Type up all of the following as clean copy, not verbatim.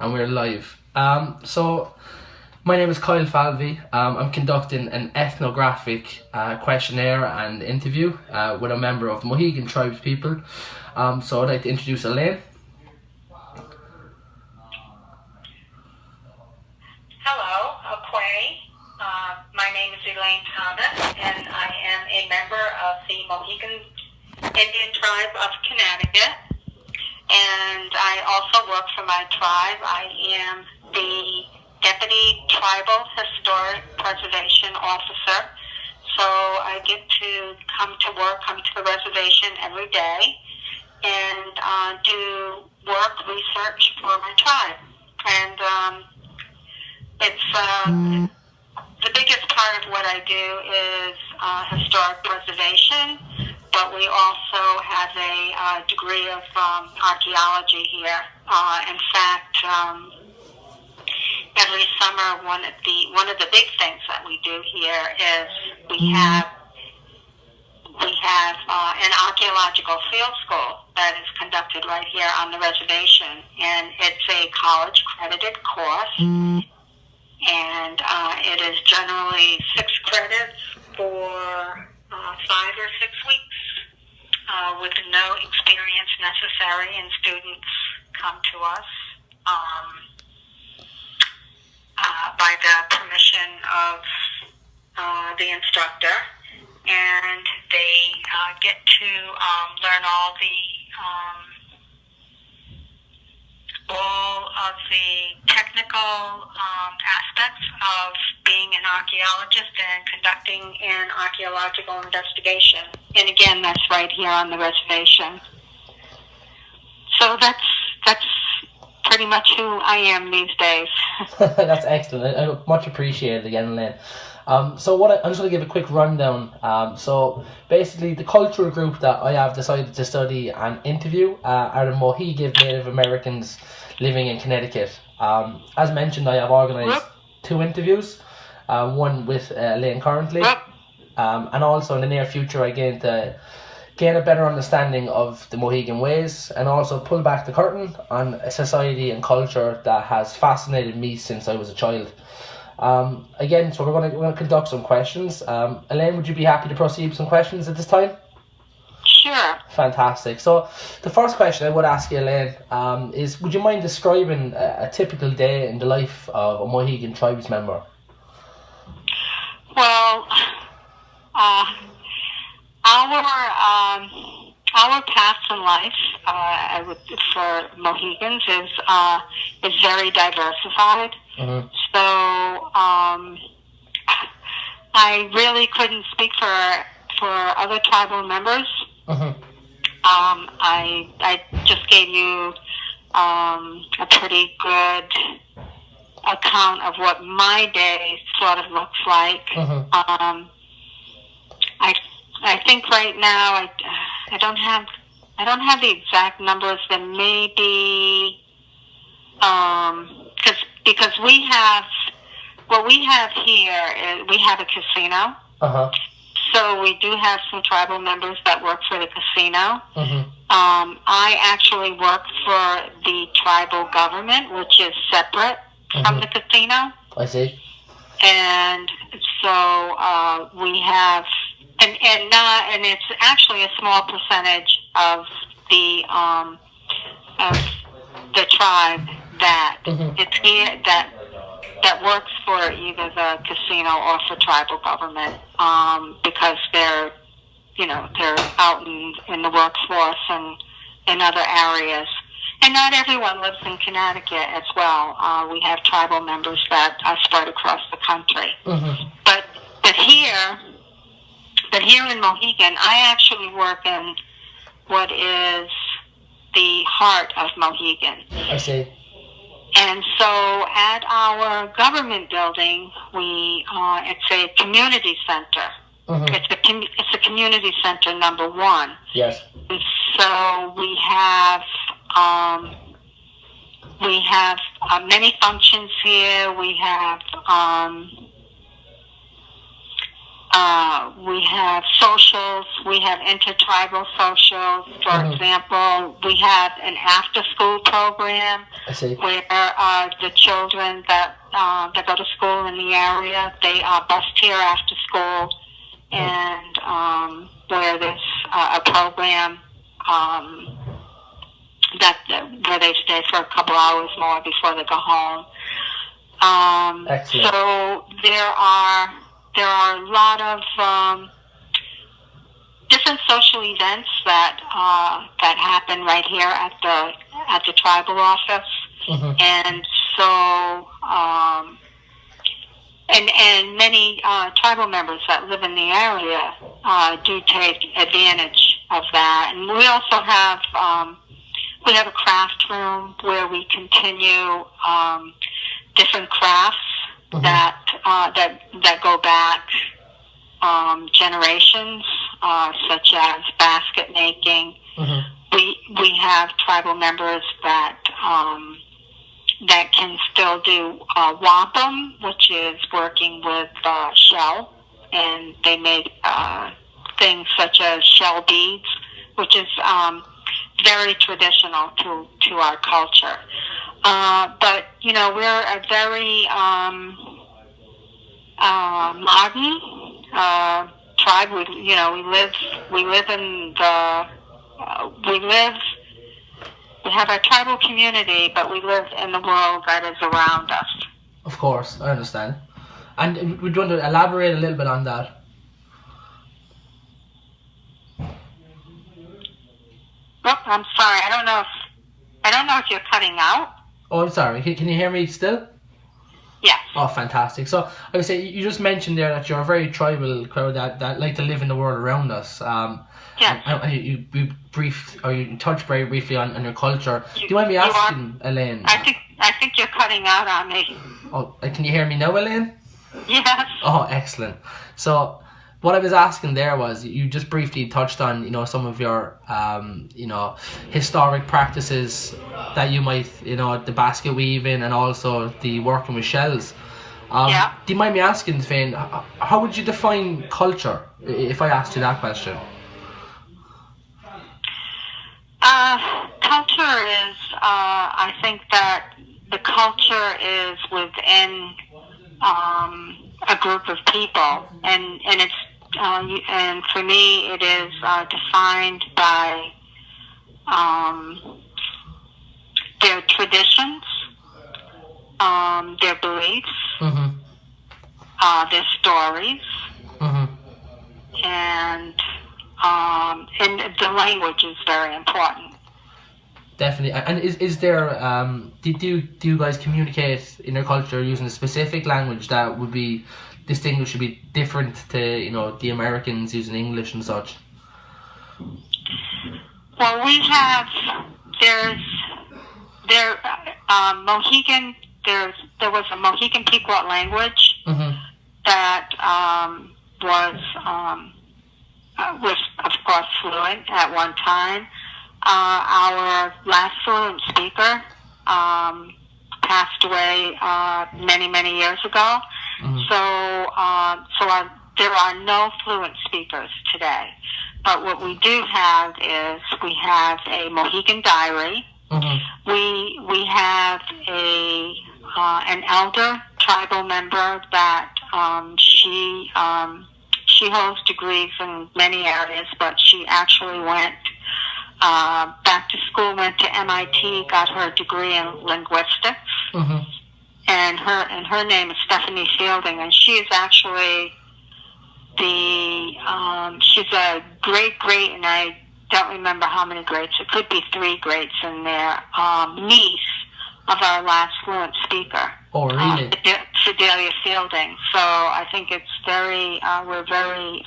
And we're live. So my name is Kyle Falvey. I'm conducting an ethnographic questionnaire and interview with a member of the Mohegan tribes people. So I'd like to introduce Elaine. Hello, Aquay. My name is Elaine Thomas, and I am a member of the Mohegan Indian tribe of Connecticut. And I also work for my tribe. I am the Deputy Tribal Historic Preservation Officer. So I get to come to the reservation every day, and do work research for my tribe. And it's the biggest part of what I do is historic preservation, but we also have a degree of archaeology here. In fact, every summer one of the big things that we do here is we have an archaeological field school that is conducted right here on the reservation, and it's a college credited course. And it is generally 6 credits for 5 or 6 weeks with no experience necessary, and students come to us by the permission of the instructor, and they get to learn all of the technical aspects of being an archaeologist and conducting an archaeological investigation. And again, that's right here on the reservation. So that's pretty much who I am these days. That's excellent. I much appreciated again, Elaine. So I'm just going to give a quick rundown. So basically the cultural group that I have decided to study and interview are the Mohegan Native Americans living in Connecticut. As mentioned, I have organised 2 interviews, one with Elaine currently, and also in the near future I gain a better understanding of the Mohegan ways, and also pull back the curtain on a society and culture that has fascinated me since I was a child. Again, so we're going to conduct some questions. Elaine, would you be happy to proceed with some questions at this time? Sure. Fantastic. So the first question I would ask you, Elaine, is would you mind describing a typical day in the life of a Mohegan tribes member? Well, our paths in life, for Mohegans, is very diversified. Mm-hmm. So I really couldn't speak for other tribal members. Mm-hmm. I just gave you a pretty good account of what my day sort of looks like. Mm-hmm. I think right now I don't have the exact numbers. There may be because we have here is we have a casino. Uh-huh. So we do have some tribal members that work for the casino. Mm-hmm. I actually work for the tribal government, which is separate from the casino. I see. And so we have, and it's actually a small percentage of the tribe that it's here that works for either the casino or for tribal government, because they're out in the workforce and in other areas. And not everyone lives in Connecticut as well. We have tribal members that are spread across the country. Mm-hmm. But here in Mohegan, I actually work in what is the heart of Mohegan. I see. And so at our government building, it's a community center. Mm-hmm. It's a community center number 1. Yes. And so we have many functions here. We have We have socials. We have intertribal socials. For example, we have an after-school program where the children that go to school in the area, they are bused here after school, and where there's a program where they stay for a couple hours more before they go home. So there are a lot of different social events that happen right here at the tribal office, and so and many tribal members that live in the area do take advantage of that. And we also have a craft room where we continue different crafts that go back generations, such as basket making. We have tribal members that can still do wampum, which is working with shell, and they make things such as shell beads, which is very traditional to our culture. But we're a very modern tribe. We have our tribal community, but we live in the world that is around us. Of course, I understand. And would you want to elaborate a little bit on that? Oh, I'm sorry. I don't know if you're cutting out. Oh, I'm sorry. Can you hear me still? Yes. Oh, fantastic. So, I would say, you just mentioned there that you're a very tribal crowd that like to live in the world around us. Yes. And you touched very briefly on your culture. Do you mind me asking, Elaine? I think you're cutting out on me. Oh, can you hear me now, Elaine? Yes. Oh, excellent. So, what I was asking there was, you just briefly touched on, some of your, historic practices that you might, the basket weaving and also the working with shells. Do you mind me asking, Fane, how would you define culture, if I asked you that question? Culture is, I think that the culture is within a group of people, and it's and for me it is defined by their traditions, their beliefs, their stories, and the language is very important. Definitely. And is there do you guys communicate in your culture using a specific language that would be distinguished, would be different to the Americans using English and such? Well, we have Mohegan. There was a Mohegan Pequot language that was of course fluent at one time. Our last fluent speaker passed away many years ago. So there are no fluent speakers today. But what we do have is we have a Mohegan diary. We have an elder tribal member that she holds degrees in many areas, but she actually went back to school, went to MIT, got her degree in linguistics, and her name is Stephanie Fielding, and she is actually she's a great, and I don't remember how many greats. It could be 3 greats in there. Niece of our last fluent speaker. Oh, really? Sedalia Fielding. So I think it's we're very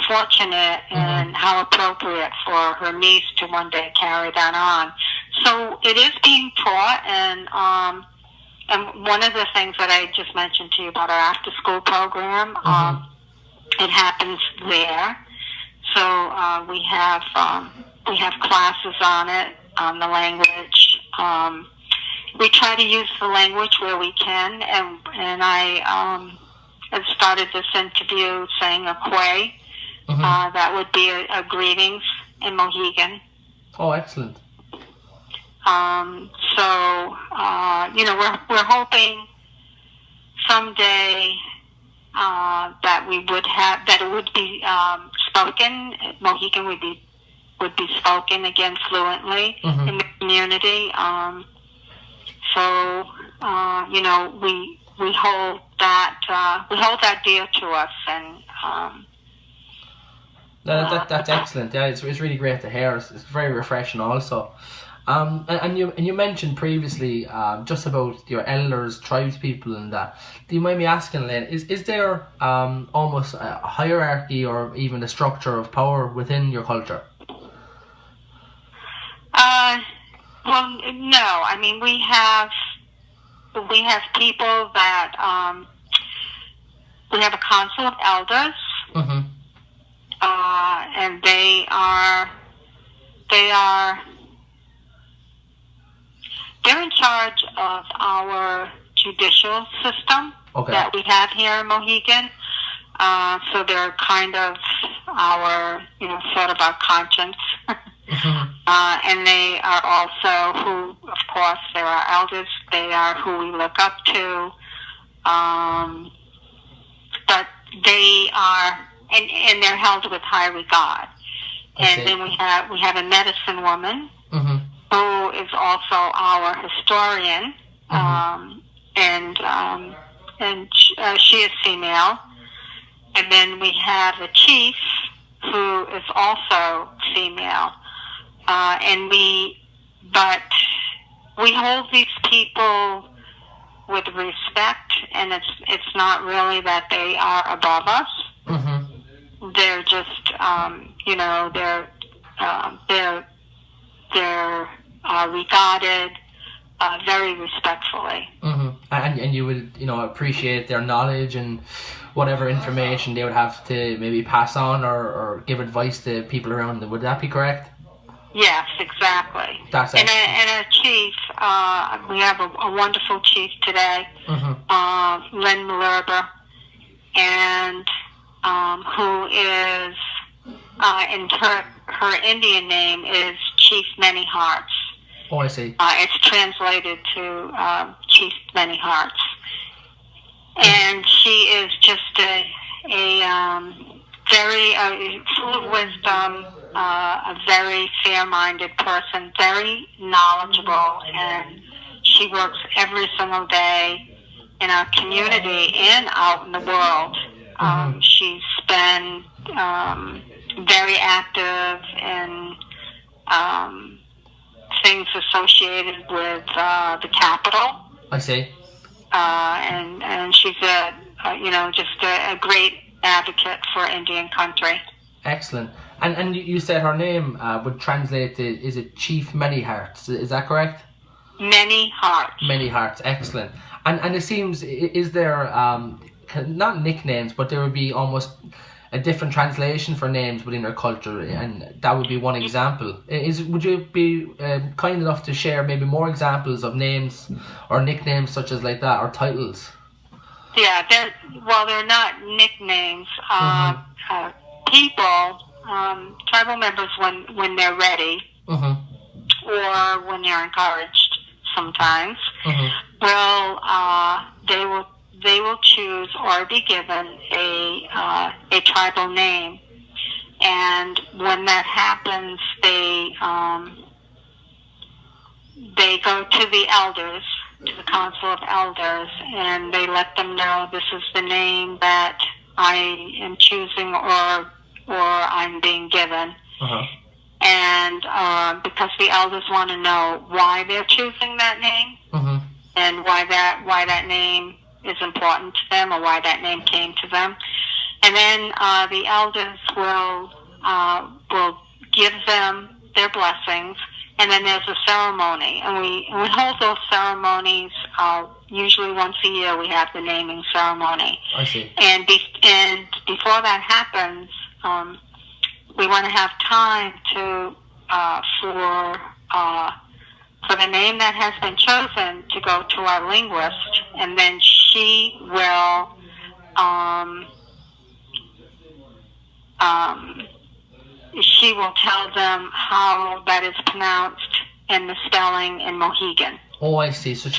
fortunate and how appropriate for her niece to one day carry that on. So it is being taught, and one of the things that I just mentioned to you about our after-school program, it happens there. So we have classes on it, on the language. We try to use the language where we can, and I had started this interview saying a kwe. That would be a greetings in Mohegan. Oh, excellent. We're hoping someday that it would be spoken. Mohegan would be spoken again fluently in the community. We hold that dear to us, and that's excellent. Yeah, it's really great to hear. It's very refreshing also. And you mentioned previously just about your elders, tribespeople, and that. Do you mind me asking, Elaine, is there almost a hierarchy or even a structure of power within your culture? Well, no. I mean, we have people that we have a council of elders, and they're in charge of our judicial system that we have here in Mohegan. So they're kind of our, sort of our conscience. And they are also who, of course, they're our elders. They are who we look up to. But they are, and they're held with high regard. And then we have a medicine woman who is also our historian, and she is female. And then we have a chief who is also female. But we hold these people with respect, and it's not really that they are above us. They're just, they're regarded very respectfully. And you would, appreciate their knowledge and whatever information they would have to maybe pass on or give advice to people around them. Would that be correct? Yes, exactly. That's and a chief, we have a wonderful chief today, Lynn Malerba, and who is, and her Indian name is Chief Many Hearts. Oh, I see. It's translated to Chief Many Hearts. And she is just a very full of wisdom, a very fair-minded person, very knowledgeable, and she works every single day in our community and out in the world. She's been very active in things associated with the Capitol. I see. And she's just a great advocate for Indian country. Excellent. And you said her name would translate to, is it Chief Many Hearts? Is that correct? Many Hearts. Many Hearts. Excellent. And it seems, is there not nicknames, but there would be almost a different translation for names within her culture, and that would be one example. Would you be kind enough to share maybe more examples of names or nicknames such as like that, or titles? Yeah, they're not nicknames. People, tribal members, when they're ready, or when they're encouraged, sometimes, they will choose or be given a tribal name, and when that happens, they go to the elders, to the council of elders, and they let them know this is the name that I am choosing or I'm being given. And because the elders want to know why they're choosing that name, and why that name is important to them, or why that name came to them. And then the elders will give them their blessings, and then there's a ceremony, and we hold those ceremonies usually once a year. We have the naming ceremony. I see. And before that happens, we want to have time for the name that has been chosen to go to our linguist, and then she will she will tell them how that is pronounced and the spelling in Mohegan. Oh, I see. So